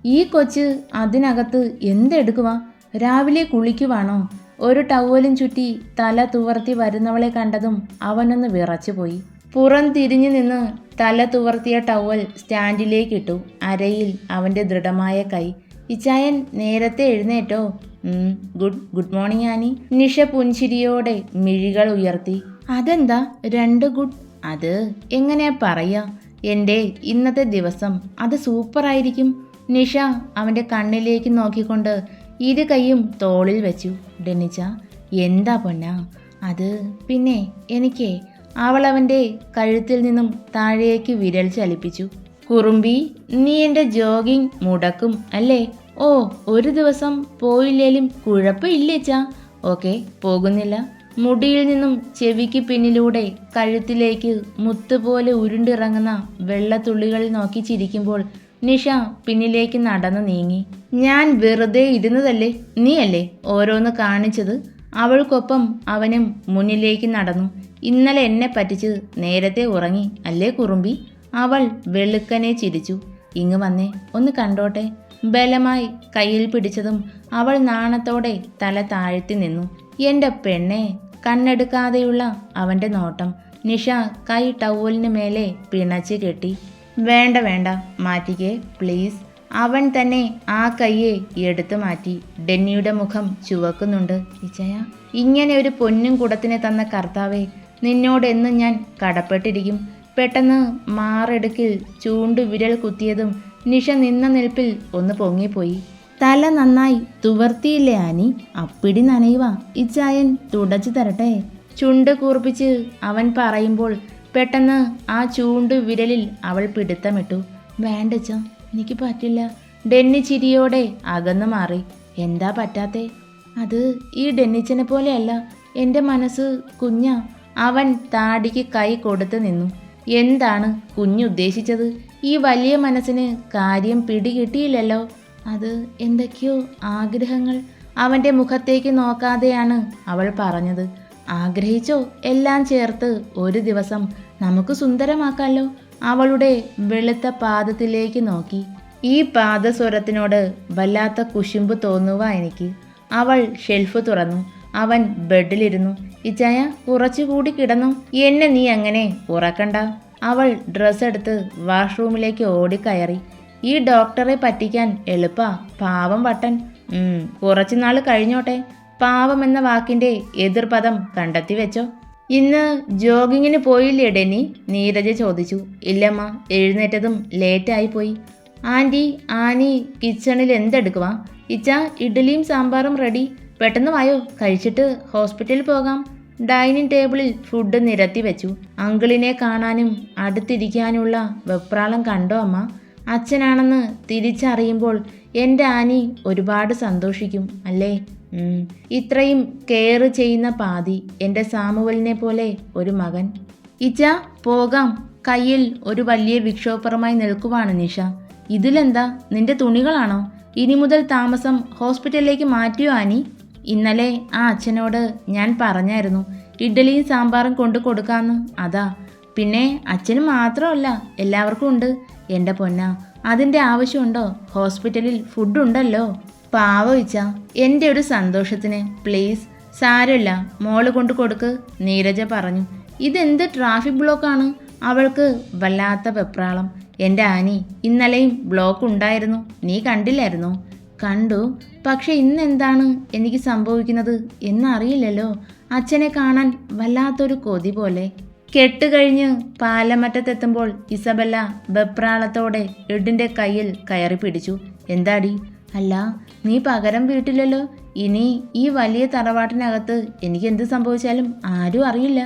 ഈ കൊച്ച് അതിനകത്ത് എന്തെടുക്കുക? രാവിലെ കുളിക്കുവാണോ? ഒരു ടവലും ചുറ്റി തല തുവർത്തി വരുന്നവളെ കണ്ടതും അവനൊന്ന് വിറച്ചുപോയി. പുറം തിരിഞ്ഞു നിന്ന് തല തുവർത്തിയ ടവൽ സ്റ്റാൻഡിലേക്കിട്ടു. അരയിൽ അവൻ്റെ ദൃഢമായ കൈ. ഇച്ചായൻ നേരത്തെ എഴുന്നേറ്റോ? Good morning Annie. നിഷ പുൻചിരിയോടെ മിഴികൾ ഉയർത്തി. അതെന്താ 2 ഗുഡ്? അത് എങ്ങനെയാ പറയാ? എൻ്റെ ഇന്നത്തെ ദിവസം അത് സൂപ്പറായിരിക്കും. നിഷ അവൻ്റെ കണ്ണിലേക്ക് നോക്കിക്കൊണ്ട് 2 കൈയും തോളിൽ വെച്ചു. ഡെന്നിച്ച, എന്താ പൊന്നാ? അത് പിന്നെ എനിക്ക്. അവൾ അവൻ്റെ കഴുത്തിൽ നിന്നും താഴേക്ക് വിരൽ ചലിപ്പിച്ചു. കുറുമ്പി, നീ എൻ്റെ ജോഗിങ് മുടക്കും അല്ലേ? ഓ, ഒരു ദിവസം പോയില്ലേലും കുഴപ്പമില്ലേച്ചാ. ഓക്കെ, പോകുന്നില്ല. മുടിയിൽ നിന്നും ചെവിക്ക് പിന്നിലൂടെ കഴുത്തിലേക്ക് മുത്തുപോലെ ഉരുണ്ടിറങ്ങുന്ന വെള്ളത്തുള്ളികളിൽ നോക്കി ചിരിക്കുമ്പോൾ നിഷ പിന്നിലേക്ക് നടന്നു നീങ്ങി. ഞാൻ വെറുതെ ഇരുന്നതല്ലേ, നീയല്ലേ ഓരോന്ന് കാണിച്ചത്. അവൾക്കൊപ്പം അവനും മുന്നിലേക്ക് നടന്നു. ഇന്നലെ എന്നെ പറ്റിച്ച് നേരത്തെ ഉറങ്ങി അല്ലേ കുറുമ്പി? അവൾ വെളുക്കനെ ചിരിച്ചു. ഇങ്ങ് വന്നേ, ഒന്ന് കണ്ടോട്ടെ. ബലമായി കയ്യിൽ പിടിച്ചതും അവൾ നാണത്തോടെ തല താഴ്ത്തി നിന്നു. എൻ്റെ പെണ്ണെ. കണ്ണെടുക്കാതെയുള്ള അവൻ്റെ നോട്ടം. നിഷ കൈ ടവലിന് മേലെ പിണച്ച് കെട്ടി. വേണ്ട വേണ്ട, മാറ്റിക്കേ പ്ലീസ്. അവൻ തന്നെ ആ കയ്യെ എടുത്തു മാറ്റി. ഡെന്നിയുടെ മുഖം ചുവക്കുന്നുണ്ട്. ഇച്ചയ, ഇങ്ങനെ ഒരു പൊന്നും കുടത്തിനെ തന്ന കർത്താവേ, നിന്നോടെന്നും ഞാൻ കടപ്പെട്ടിരിക്കും. പെട്ടെന്ന് മാറെടുക്കിൽ ചൂണ്ടു വിരൽ കുത്തിയതും നിഷ നിന്ന നിൽപ്പിൽ ഒന്ന് പൊങ്ങിപ്പോയി. തല നന്നായി തുവർത്തിയില്ലേ ആനി? അപ്പിടി നനയുവാ. ഇച്ചായൻ തുടച്ചു തരട്ടെ? ചുണ്ട് കൂർപ്പിച്ച് അവൻ പറയുമ്പോൾ പെട്ടെന്ന് ആ ചൂണ്ടു വിരലിൽ അവൾ പിടുത്തമിട്ടു. വേണ്ടച്ച, എനിക്ക് പറ്റില്ല. ഡെന്നി ചിരിയോടെ അകന്നു മാറി. എന്താ പറ്റാത്തെ? അത് ഈ ഡെന്നിച്ചനെ പോലെയല്ല. എൻ്റെ മനസ്സ് കുഞ്ഞാ. അവൻ താടിക്ക് കൈ കൊടുത്തു നിന്നു. എന്താണ് കുഞ്ഞുദ്ദേശിച്ചത്? ഈ വലിയ മനസ്സിന് കാര്യം പിടികിട്ടിയില്ലല്ലോ. അത് എന്തൊക്കെയോ ആഗ്രഹങ്ങൾ. അവൻ്റെ മുഖത്തേക്ക് നോക്കാതെയാണ് അവൾ പറഞ്ഞത്. ആഗ്രഹിച്ചോ? എല്ലാം ചേർത്ത് ഒരു ദിവസം നമുക്ക് സുന്ദരമാക്കാമല്ലോ. അവളുടെ വെളുത്ത പാദത്തിലേക്ക് നോക്കി. ഈ പാദസ്വരത്തിനോട് വല്ലാത്ത കുശുമ്പ് തോന്നുക എനിക്ക്. അവൾ ഷെൽഫ് തുറന്നു. അവൻ ബെഡിലിരുന്നു. ഇച്ചായ, കുറച്ചുകൂടി കിടന്നു. എന്നെ നീ അങ്ങനെ ഉറക്കണ്ട. അവൾ ഡ്രസ്സ് എടുത്ത് വാഷ്റൂമിലേക്ക് ഓടിക്കയറി. ഈ ഡോക്ടറെ പറ്റിക്കാൻ എളുപ്പാ, പാവം വട്ടൻ. കുറച്ചുനാൾ കഴിഞ്ഞോട്ടെ. പാവം എന്ന വാക്കിൻ്റെ എതിർപദം കണ്ടെത്തി വെച്ചോ. ഇന്ന് ജോഗിങ്ങിന് പോയില്ലേ ഡെന്നി? നീരജ ചോദിച്ചു. ഇല്ലമ്മ, എഴുന്നേറ്റതും ലേറ്റായി പോയി. ആനി കിച്ചണിൽ എന്തെടുക്കുവാ? ഇച്ച, ഇഡ്ഡലിയും സാമ്പാറും റെഡി. പെട്ടെന്ന് വായോ, കഴിച്ചിട്ട് ഹോസ്പിറ്റലിൽ പോകാം. ഡൈനിങ് ടേബിളിൽ ഫുഡ് നിരത്തി വെച്ചു. അങ്കിളിനെ കാണാനും അടുത്തിരിക്കാനുള്ള വെപ്രാളം കണ്ടോ അമ്മ? അച്ഛനാണെന്ന് തിരിച്ചറിയുമ്പോൾ എൻ്റെ ആനി ഒരുപാട് സന്തോഷിക്കും അല്ലേ? ഇത്രയും കെയർ ചെയ്യുന്ന പാതി എൻ്റെ സാമുവലിനെ പോലെ ഒരു മകൻ. ഇച്ച, പോകാം. കയ്യിൽ ഒരു വലിയ വിക്ഷോപ്പറുമായി നിൽക്കുവാണ് നിഷ. ഇതിലെന്താ, നിന്റെ തുണികളാണോ? ഇനി മുതൽ താമസം ഹോസ്പിറ്റലിലേക്ക് മാറ്റിയോ ആനി? ഇന്നലെ ആ അച്ഛനോട് ഞാൻ പറഞ്ഞായിരുന്നു ഇഡ്ഡലിയും സാമ്പാറും കൊണ്ടു കൊടുക്കാമെന്ന്. അതാ. പിന്നെ അച്ഛന് മാത്രമല്ല, എല്ലാവർക്കും ഉണ്ട്. എൻ്റെ പൊന്ന, അതിൻ്റെ ആവശ്യമുണ്ടോ? ഹോസ്പിറ്റലിൽ ഫുഡ് ഉണ്ടല്ലോ. പാവയിച്ച, എൻ്റെ ഒരു സന്തോഷത്തിന് പ്ലീസ്. സാരമില്ല, മോള് കൊണ്ട് കൊടുക്ക്, നീരജ പറഞ്ഞു. ഇതെന്ത് ട്രാഫിക് ബ്ലോക്കാണ്? അവൾക്ക് വല്ലാത്ത വെപ്രാളം. എൻ്റെ ആനി, ഇന്നലെയും ബ്ലോക്ക് ഉണ്ടായിരുന്നു. നീ കണ്ടില്ലായിരുന്നോ? കണ്ടു. പക്ഷെ ഇന്നെന്താണ് എനിക്ക് സംഭവിക്കുന്നത് എന്നറിയില്ലല്ലോ. അച്ഛനെ കാണാൻ വല്ലാത്തൊരു കൊതി പോലെ. കെട്ടുകഴിഞ്ഞ് പാലമറ്റത്തെത്തുമ്പോൾ ഇസബെല്ല വെപ്രാളത്തോടെ എഡിൻ്റെ കയ്യിൽ കയറി പിടിച്ചു. എന്താടി? അല്ല, നീ പകരം വീട്ടില്ലല്ലോ. ഇനി ഈ വലിയ തറവാട്ടിനകത്ത് എനിക്ക് എന്ത് സംഭവിച്ചാലും ആരും അറിയില്ല.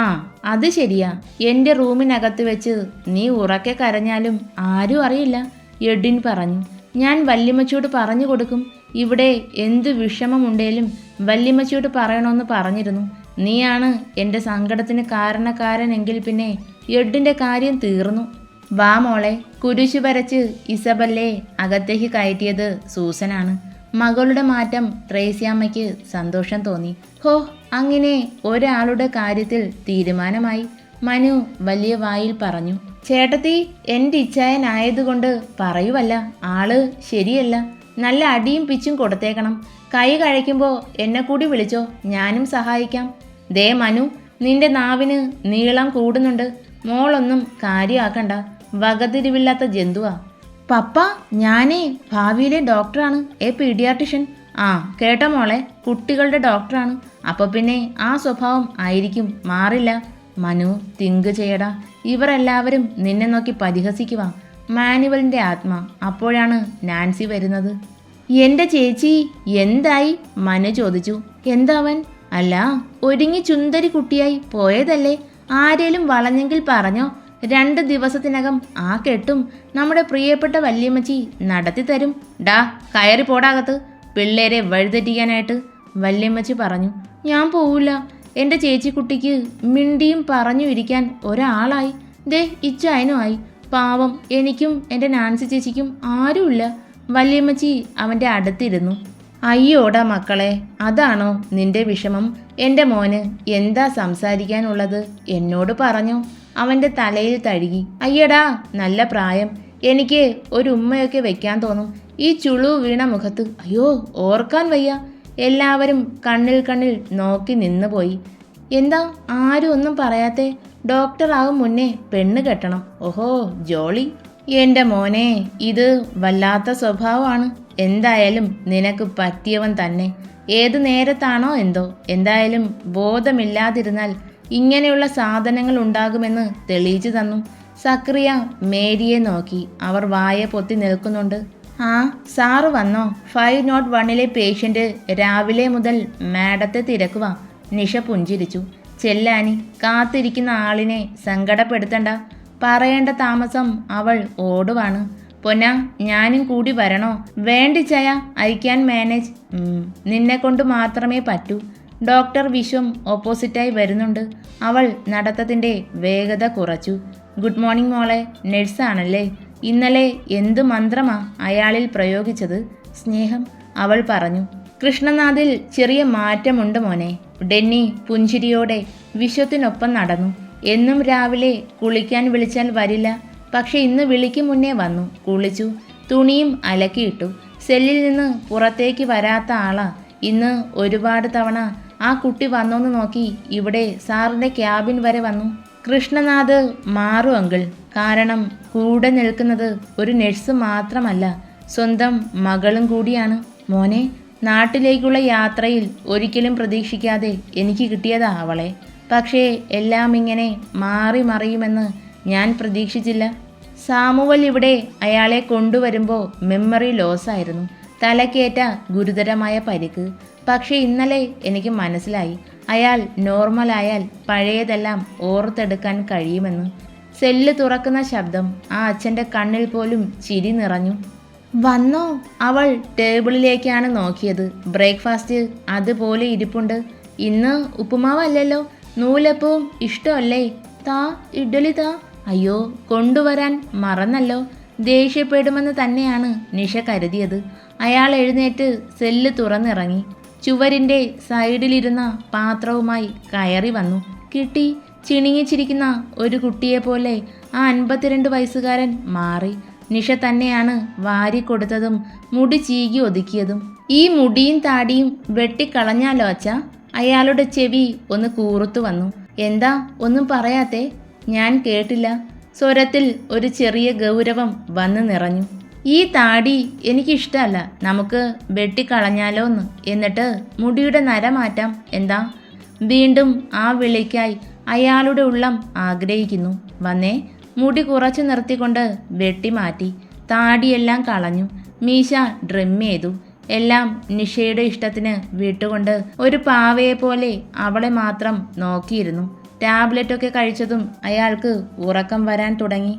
ആ, അത് ശരിയാ. എൻ്റെ റൂമിനകത്ത് വെച്ച് നീ ഉറക്കെ കരഞ്ഞാലും ആരും അറിയില്ല, എഡിൻ പറഞ്ഞു. ഞാൻ വല്യമ്മച്ചോട് പറഞ്ഞു കൊടുക്കും. ഇവിടെ എന്ത് വിഷമമുണ്ടേലും വല്യമ്മച്ചോട് പറയണമെന്ന് പറഞ്ഞിരുന്നു. നീയാണ് എൻ്റെ സങ്കടത്തിന് കാരണക്കാരനെങ്കിൽ പിന്നെ എഡിൻ്റെ കാര്യം തീർന്നു. വാ മോളെ. കുരിശു വരച്ച് ഇസബല്ലേ അകത്തേക്ക് കയറ്റിയത് സൂസനാണ്. മകളുടെ മാറ്റം ട്രേസിയമ്മയ്ക്ക് സന്തോഷം തോന്നി. ഹോ, അങ്ങനെ ഒരാളുടെ കാര്യത്തിൽ തീരുമാനമായി. മനു വലിയ വായിൽ പറഞ്ഞു. ചേട്ടത്തി, എൻ്റെ ഇച്ഛായനായതുകൊണ്ട് പറയുവല്ല, ആള് ശരിയല്ല. നല്ല അടിയും പിച്ചും കൊടുത്തേക്കണം. കൈ കഴിക്കുമ്പോൾ എന്നെ കൂടി വിളിച്ചോ, ഞാനും സഹായിക്കാം. ദേ മനു, നിന്റെ നാവിന് നീളം കൂടുന്നുണ്ട്. മോളൊന്നും കാര്യമാക്കണ്ട, വകതിരിവില്ലാത്ത ജന്തുവാ. പപ്പ, ഞാനേ ഭാവിയിലെ ഡോക്ടറാണ്, പീഡിയാട്രിഷ്യൻ. ആ കേട്ട മോളെ, കുട്ടികളുടെ ഡോക്ടറാണ്. അപ്പോൾ പിന്നെ ആ സ്വഭാവം ആയിരിക്കും, മാറില്ല. മനു, തിങ്ക് ചെയ്യടാ. ഇവരെല്ലാവരും നിന്നെ നോക്കി പരിഹസിക്കുക. മാനുവലിൻ്റെ ആത്മ. അപ്പോഴാണ് നാൻസി വരുന്നത്. എൻ്റെ ചേച്ചി എന്തായി? മനു ചോദിച്ചു. എന്താവൻ? അല്ല, ഒരുങ്ങി ചുന്ദരി കുട്ടിയായി പോയതല്ലേ? ആരേലും വളഞ്ഞെങ്കിൽ പറഞ്ഞോ, 2 ദിവസത്തിനകം ആ കെട്ടും നമ്മുടെ പ്രിയപ്പെട്ട വല്യമ്മച്ചി നടത്തി തരും. ഡാ, കയറി പോടാകത്ത്, പിള്ളേരെ വഴിതെറ്റിക്കാനായിട്ട്, വല്യമ്മച്ചി പറഞ്ഞു. ഞാൻ പോവില്ല. എൻ്റെ ചേച്ചിക്കുട്ടിക്ക് മിണ്ടിയും പറഞ്ഞു ഇരിക്കാൻ ഒരാളായി. ദേ ഇച്ചായനുമായി. പാവം, എനിക്കും എൻ്റെ നാൻസി ചേച്ചിക്കും ആരുമില്ല. വല്യമ്മച്ചി അവൻ്റെ അടുത്തിരുന്നു. അയ്യോടാ മക്കളെ, അതാണോ നിന്റെ വിഷമം? എൻ്റെ മോന് എന്താ സംസാരിക്കാനുള്ളത്? എന്നോട് പറഞ്ഞോ. അവൻ്റെ തലയിൽ തഴുകി. അയ്യടാ, നല്ല പ്രായം. എനിക്ക് ഒരു ഉമ്മയൊക്കെ വെക്കാൻ തോന്നും. ഈ ചുളു വീണ മുഖത്ത് അയ്യോ, ഓർക്കാൻ വയ്യ. എല്ലാവരും കണ്ണിൽ നോക്കി നിന്നുപോയി. എന്താ ആരും ഒന്നും പറയാത്തെ? ഡോക്ടറാവും മുന്നേ പെണ്ണ് കെട്ടണം. ഓഹോ, ജോളി. എൻ്റെ മോനെ, ഇത് വല്ലാത്ത സ്വഭാവമാണ്. എന്തായാലും നിനക്ക് പറ്റിയവൻ തന്നെ. ഏതു നേരത്താണോ എന്തോ. എന്തായാലും ബോധമില്ലാതിരുന്നാൽ ഇങ്ങനെയുള്ള സാധനങ്ങൾ ഉണ്ടാകുമെന്ന് തെളിയിച്ചു തന്നു. സക്രിയ മേരിയെ നോക്കി. അവർ വായ പൊത്തി നിൽക്കുന്നുണ്ട്. ആ, സാറ് വന്നോ? 501 പേഷ്യൻ്റ് രാവിലെ മുതൽ മാഡത്തെ തിരക്കുക. നിഷ പുഞ്ചിരിച്ചു. ചെല്ലാനി, കാത്തിരിക്കുന്ന ആളിനെ സങ്കടപ്പെടുത്തണ്ട. പറയേണ്ട താമസം അവൾ ഓടുവാണ്. പൊന്ന, ഞാനും കൂടി വരണോ? വേണ്ടിച്ചയ, ഐ ക്യാൻ മാനേജ്. നിന്നെ കൊണ്ട് മാത്രമേ പറ്റൂ. ഡോക്ടർ വിശ്വം ഓപ്പോസിറ്റായി വരുന്നുണ്ട്. അവൾ നടത്തത്തിൻ്റെ വേഗത കുറച്ചു. ഗുഡ് മോർണിംഗ് മോളെ, നഴ്സാണല്ലേ? ഇന്നലെ എന്ത് മന്ത്രമാ അയാളിൽ പ്രയോഗിച്ചത്? സ്നേഹം, അവൾ പറഞ്ഞു. കൃഷ്ണനാഥിൽ ചെറിയ മാറ്റമുണ്ട് മോനെ. ഡെന്നി പുഞ്ചിരിയോടെ വിശ്വത്തിനൊപ്പം നടന്നു. എന്നും രാവിലെ കുളിക്കാൻ വിളിച്ചാൽ വരില്ല. പക്ഷെ ഇന്ന് വിളിക്ക് മുന്നേ വന്നു. കുളിച്ചു, തുണിയും അലക്കിയിട്ടു. സെല്ലിൽ നിന്ന് പുറത്തേക്ക് വരാത്ത ആളാ. ഇന്ന് ഒരുപാട് തവണ ആ കുട്ടി വന്നോന്ന് നോക്കി ഇവിടെ സാറിൻ്റെ ക്യാബിൻ വരെ വന്നു. കൃഷ്ണനാഥ് മാറും അങ്കിൾ. കാരണം കൂടെ നിൽക്കുന്നത് ഒരു നഴ്സ് മാത്രമല്ല, സ്വന്തം മകളും കൂടിയാണ്. മോനെ, നാട്ടിലേക്കുള്ള യാത്രയിൽ ഒരിക്കലും പ്രതീക്ഷിക്കാതെ എനിക്ക് കിട്ടിയതാ അവളെ. പക്ഷേ എല്ലാം ഇങ്ങനെ മാറി മറിയുമെന്ന് ഞാൻ പ്രതീക്ഷിച്ചില്ല. സാമുവൽ ഇവിടെ അയാളെ കൊണ്ടുവരുമ്പോൾ മെമ്മറി ലോസായിരുന്നു. തലക്കേറ്റ ഗുരുതരമായ പരിക്ക്. പക്ഷേ ഇന്നലെ എനിക്ക് മനസ്സിലായി, അയാൾ നോർമലായാൽ പഴയതെല്ലാം ഓർത്തെടുക്കാൻ കഴിയുമെന്ന്. സെല്ല് തുറക്കുന്ന ശബ്ദം. ആ അച്ഛൻ്റെ കണ്ണിൽ പോലും ചിരി നിറഞ്ഞു. വന്നോ? അവൾ ടേബിളിലേക്കാണ് നോക്കിയത്. ബ്രേക്ക്ഫാസ്റ്റ് അതുപോലെ ഇരിപ്പുണ്ട്. ഇന്ന് ഉപ്പുമാവല്ലല്ലോ, നൂലപ്പവും ഇഷ്ടമല്ലേ? താ, ഇഡ്ഡലി താ. അയ്യോ, കൊണ്ടുവരാൻ മറന്നല്ലോ. ദേഷ്യപ്പെടുമെന്ന് തന്നെയാണ് നിഷ കരുതിയത്. അയാൾ എഴുന്നേറ്റ് സെല്ല് തുറന്നിറങ്ങി. ചുവരിൻ്റെ സൈഡിലിരുന്ന പാത്രവുമായി കയറി വന്നു. കിട്ടി. ചിണിങ്ങിച്ചിരിക്കുന്ന ഒരു കുട്ടിയെപ്പോലെ ആ 52 വയസ്സുകാരൻ മാറി. നിഷ തന്നെയാണ് വാരിക്കൊടുത്തതും മുടി ചീകി ഒതുക്കിയതും. ഈ മുടിയും താടിയും വെട്ടിക്കളഞ്ഞാലോ അച്ഛ? അയാളുടെ ചെവി ഒന്ന് കൂറുത്തു വന്നു. എന്താ ഒന്നും പറയാത്തെ? ഞാൻ കേട്ടില്ല. സ്വരത്തിൽ ഒരു ചെറിയ ഗൗരവം വന്ന് നിറഞ്ഞു. ഈ താടി എനിക്കിഷ്ടമല്ല, നമുക്ക് വെട്ടിക്കളഞ്ഞാലോ എന്ന്. എന്നിട്ട് മുടിയുടെ നര മാറ്റാം. എന്താ? വീണ്ടും ആ വിളിക്കായി അയാളുടെ ഉള്ളം ആഗ്രഹിക്കുന്നു. വന്നേ. മുടി കുറച്ചു നിർത്തിക്കൊണ്ട് വെട്ടിമാറ്റി. താടിയെല്ലാം കളഞ്ഞു. മീശ ഡ്രിം ചെയ്തു. എല്ലാം നിഷയുടെ ഇഷ്ടത്തിന് വിട്ടുകൊണ്ട് ഒരു പാവയെപ്പോലെ അവളെ മാത്രം നോക്കിയിരുന്നു. ടാബ്ലറ്റൊക്കെ കഴിച്ചതും അയാൾക്ക് ഉറക്കം വരാൻ തുടങ്ങി.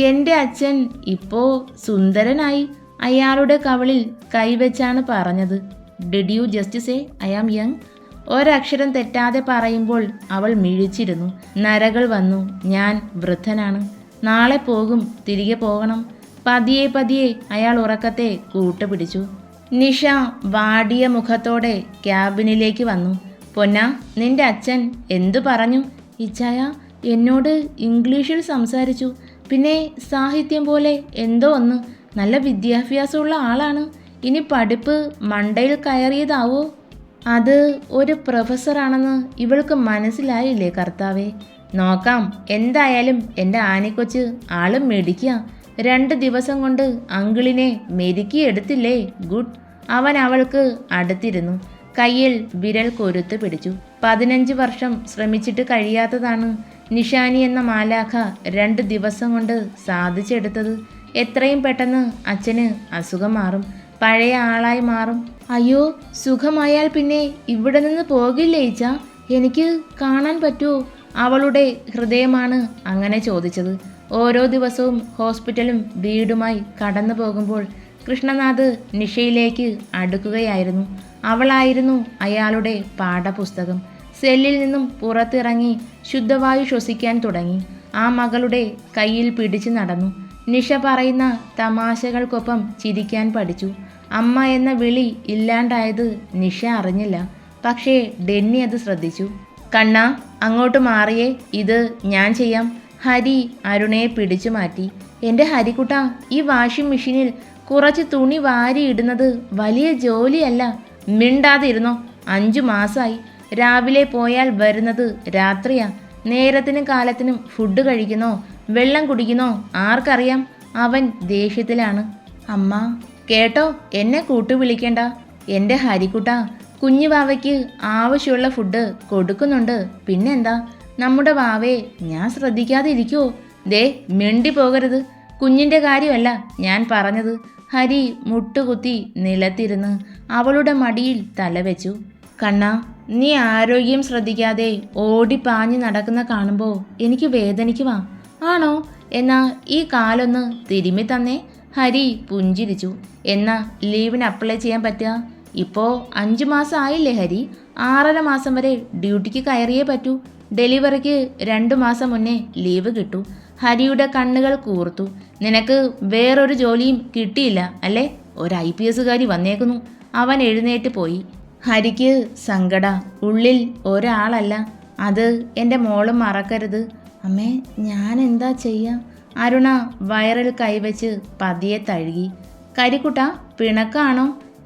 എൻ്റെ അച്ഛൻ ഇപ്പോൾ സുന്ദരനായി. അയാളുടെ കവിളിൽ കൈവച്ചാണ് പറഞ്ഞത്. Did you just say I am young? ഒരക്ഷരം തെറ്റാതെ പറയുമ്പോൾ അവൾ മിഴിച്ചിരുന്നു. നരകൾ വന്നു. ഞാൻ വൃദ്ധനാണ്. നാളെ പോകും, തിരികെ പോകണം. പതിയെ പതിയെ അയാൾ ഉറക്കത്തെ കൂട്ടുപിടിച്ചു. നിഷ വാടിയ മുഖത്തോടെ ക്യാബിനിലേക്ക് വന്നു. പൊന്ന, നിന്റെ അച്ഛൻ എന്തു പറഞ്ഞു? ഇച്ചായ, എന്നോട് ഇംഗ്ലീഷിൽ സംസാരിച്ചു. പിന്നെ സാഹിത്യം പോലെ എന്തോ ഒന്ന്. നല്ല വിദ്യാഭ്യാസമുള്ള ആളാണ്. ഇനി പഠിപ്പ് മണ്ടയിൽ കയറിയതാവോ? അത് ഒരു പ്രൊഫസറാണെന്ന് ഇവൾക്ക് മനസ്സിലായില്ലേ കർത്താവേ? നോക്കാം. എന്തായാലും എൻ്റെ ആനിക്കൊച്ച് ആളും മെടിക്കുക. 2 ദിവസം കൊണ്ട് അങ്കിളിനെ മെരുക്കിയെടുത്തില്ലേ? ഗുഡ്. അവൻ അവൾക്ക് അടുത്തിരുന്നു. കയ്യിൽ വിരൽ കൊരുത്ത് പിടിച്ചു. 15 വർഷം ശ്രമിച്ചിട്ട് കഴിയാത്തതാണ് നിഷാനി എന്ന മാലാഖ 2 ദിവസം കൊണ്ട് സാധിച്ചെടുത്തത്. എത്രയും പെട്ടെന്ന് അച്ഛന് അസുഖം മാറും, പഴയ ആളായി മാറും. അയ്യോ, സുഖമായാൽ പിന്നെ ഇവിടെ നിന്ന് പോകില്ലേ ഇച്ച? എനിക്ക് കാണാൻ പറ്റുമോ? അവളുടെ ഹൃദയമാണ് അങ്ങനെ ചോദിച്ചത്. ഓരോ ദിവസവും ഹോസ്പിറ്റലും വീടുമായി കടന്നു പോകുമ്പോൾ കൃഷ്ണനാഥ് നിഷയിലേക്ക് അടുക്കുകയായിരുന്നു. അവളായിരുന്നു അയാളുടെ പാഠപുസ്തകം. സെല്ലിൽ നിന്നും പുറത്തിറങ്ങി ശുദ്ധവായു ശ്വസിക്കാൻ തുടങ്ങി. ആ മകളുടെ കയ്യിൽ പിടിച്ചു നടന്നു. നിഷ പറയുന്ന തമാശകൾക്കൊപ്പം ചിരിക്കാൻ പഠിച്ചു. അമ്മ എന്ന വിളി ഇല്ലാണ്ടായത് നിഷ അറിഞ്ഞില്ല. പക്ഷേ ഡെന്നി അത് ശ്രദ്ധിച്ചു. കണ്ണാ, അങ്ങോട്ട് മാറിയേ, ഇത് ഞാൻ ചെയ്യാം. ഹരി അരുണയെ പിടിച്ചു മാറ്റി. എൻ്റെ ഹരിക്കുട്ട, ഈ വാഷിംഗ് മെഷീനിൽ കുറച്ച് തുണി വാരി ഇടുന്നത് വലിയ ജോലിയല്ല. മിണ്ടാതെ ഇരുന്നോ. 5 മാസമായി. രാവിലെ പോയാൽ വരുന്നത് രാത്രിയാ. നേരത്തിനും കാലത്തിനും ഫുഡ് കഴിക്കുന്നോ വെള്ളം കുടിക്കുന്നോ ആർക്കറിയാം? അവൻ ദേഷ്യത്തിലാണ്. അമ്മ കേട്ടോ, എന്നെ കൂട്ടു വിളിക്കണ്ട. എൻ്റെ ഹരിക്കുട്ട, കുഞ്ഞു വാവയ്ക്ക് ആവശ്യമുള്ള ഫുഡ് കൊടുക്കുന്നുണ്ട്. പിന്നെന്താ? നമ്മുടെ വാവയെ ഞാൻ ശ്രദ്ധിക്കാതെ ഇരിക്കുമോ? ദേ, മിണ്ടി പോകരുത്. കുഞ്ഞിൻ്റെ കാര്യമല്ല ഞാൻ പറഞ്ഞത്. ഹരി മുട്ടുകുത്തി നിലത്തിരുന്ന് അവളുടെ മടിയിൽ തലവെച്ചു. കണ്ണാ, നീ ആരോഗ്യം ശ്രദ്ധിക്കാതെ ഓടിപ്പാഞ്ഞ് നടക്കുന്ന കാണുമ്പോൾ എനിക്ക് വേദനിക്കുവാ. ആണോ? എന്നാ ഈ കാലൊന്ന് തിരുമ്മി തന്നേ. ഹരി പുഞ്ചിരിച്ചു. എന്നാ ലീവിന് അപ്ലൈ ചെയ്യാൻ പറ്റുക? ഇപ്പോൾ 5 മാസം ആയില്ലേ ഹരി? 6.5 മാസം വരെ ഡ്യൂട്ടിക്ക് കയറിയേ പറ്റൂ. ഡെലിവറിക്ക് 2 മാസം മുന്നേ ലീവ് കിട്ടൂ. ഹരിയുടെ കണ്ണുകൾ കൂർത്തു. നിനക്ക് വേറൊരു ജോലിയും കിട്ടിയില്ല അല്ലേ? ഒരു IPS വന്നേക്കുന്നു. അവൻ എഴുന്നേറ്റ് പോയി. ഹരിക്ക് സങ്കട. ഉള്ളിൽ ഒരാളല്ല. അത് എൻ്റെ മോളും മറക്കരുത്. അമ്മേ, ഞാൻ എന്താ ചെയ്യാ? അരുണ വയറിൽ കൈവച്ച് പതിയെ തഴുകി. കരിക്കുട്ട, പിണക്കാണോ?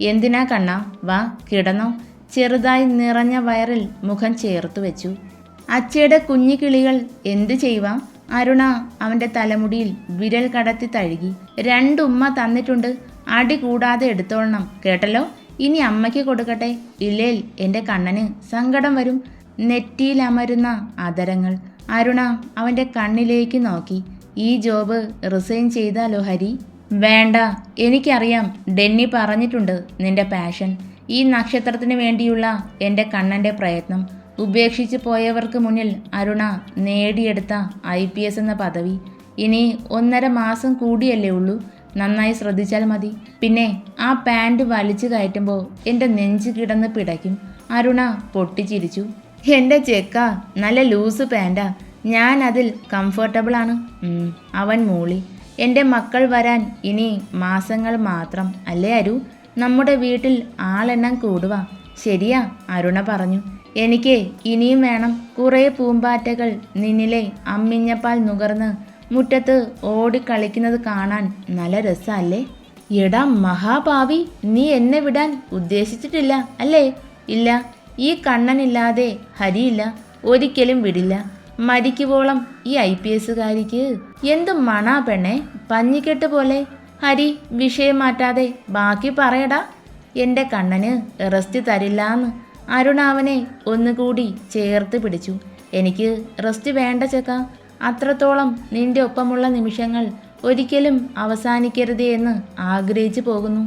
എന്തിനാ കണ്ണാ? വാ, കിടന്നോ. ചെറുതായി നിറഞ്ഞ വയറിൽ മുഖം ചേർത്തു വെച്ചു. അച്ചയുടെ കുഞ്ഞു കിളികൾ എന്തു ചെയ്യുവാ? അരുണ അവൻ്റെ തലമുടിയിൽ വിരൽ കടത്തി തഴുകി. 2 ഉമ്മ തന്നിട്ടുണ്ട്. അടി കൂടാതെ എടുത്തോളണം കേട്ടല്ലോ. ഇനി അമ്മയ്ക്ക് കൊടുക്കട്ടെ? ഇല്ലേൽ എൻ്റെ കണ്ണന് സങ്കടം വരും. നെറ്റിയിലമരുന്ന അതരങ്ങൾ. അരുണ അവൻ്റെ കണ്ണിലേക്ക് നോക്കി. ഈ ജോബ് റിസൈൻ ചെയ്താലോ ഹരി? വേണ്ട, എനിക്കറിയാം. ഡെന്നി പറഞ്ഞിട്ടുണ്ട് നിന്റെ പാഷൻ. ഈ നക്ഷത്രത്തിന് വേണ്ടിയുള്ള എൻ്റെ കണ്ണൻ്റെ പ്രയത്നം ഉപേക്ഷിച്ച് പോയവർക്ക് മുന്നിൽ അരുണ നേടിയെടുത്ത IPS എന്ന പദവി. ഇനി 1.5 മാസം കൂടിയല്ലേ ഉള്ളൂ. നന്നായി ശ്രദ്ധിച്ചാൽ മതി. പിന്നെ ആ പാൻറ് വലിച്ചു കയറ്റുമ്പോൾ എൻ്റെ നെഞ്ച് കിടന്ന് പിടയ്ക്കും. അരുണ പൊട്ടിച്ചിരിച്ചു. എൻ്റെ ചെക്ക, നല്ല ലൂസ് പാൻറ്റാ. ഞാൻ അതിൽ കംഫർട്ടബിളാണ്. അവൻ മൂളി. എൻ്റെ മക്കൾ വരാൻ ഇനി മാസങ്ങൾ മാത്രം അല്ലേ അരു? നമ്മുടെ വീട്ടിൽ ആളെണ്ണം കൂടുക. ശരിയാ, അരുണ പറഞ്ഞു. എനിക്ക് ഇനിയും വേണം. കുറേ പൂമ്പാറ്റകൾ നിന്നിലെ അമ്മിഞ്ഞപ്പാൽ നുകർന്ന് മുറ്റത്ത് ഓടിക്കളിക്കുന്നത് കാണാൻ നല്ല രസമല്ലേ? എടാ മഹാഭാവി, നീ എന്നെ വിടാൻ ഉദ്ദേശിച്ചിട്ടില്ല അല്ലേ? ഇല്ല, ഈ കണ്ണനില്ലാതെ ഹരിയില്ല. ഒരിക്കലും വിടില്ല. മരിക്കുവോളം ഈ IPSകാരിക്ക് എന്ത് മണാ പെണ്ണെ, പഞ്ഞിക്കെട്ട് പോലെ. ഹരി വിഷയം മാറ്റാതെ ബാക്കി പറയടാ. എൻ്റെ കണ്ണന് റെസ്റ്റ് തരില്ലാന്ന്. അരുണ അവനെ ഒന്നുകൂടി ചേർത്ത് പിടിച്ചു. എനിക്ക് റെസ്റ്റ് വേണ്ട ചെക്ക. അത്രത്തോളം നിന്റെ ഒപ്പമുള്ള നിമിഷങ്ങൾ ഒരിക്കലും അവസാനിക്കരുതേ എന്ന് ആഗ്രഹിച്ചു പോകുന്നു.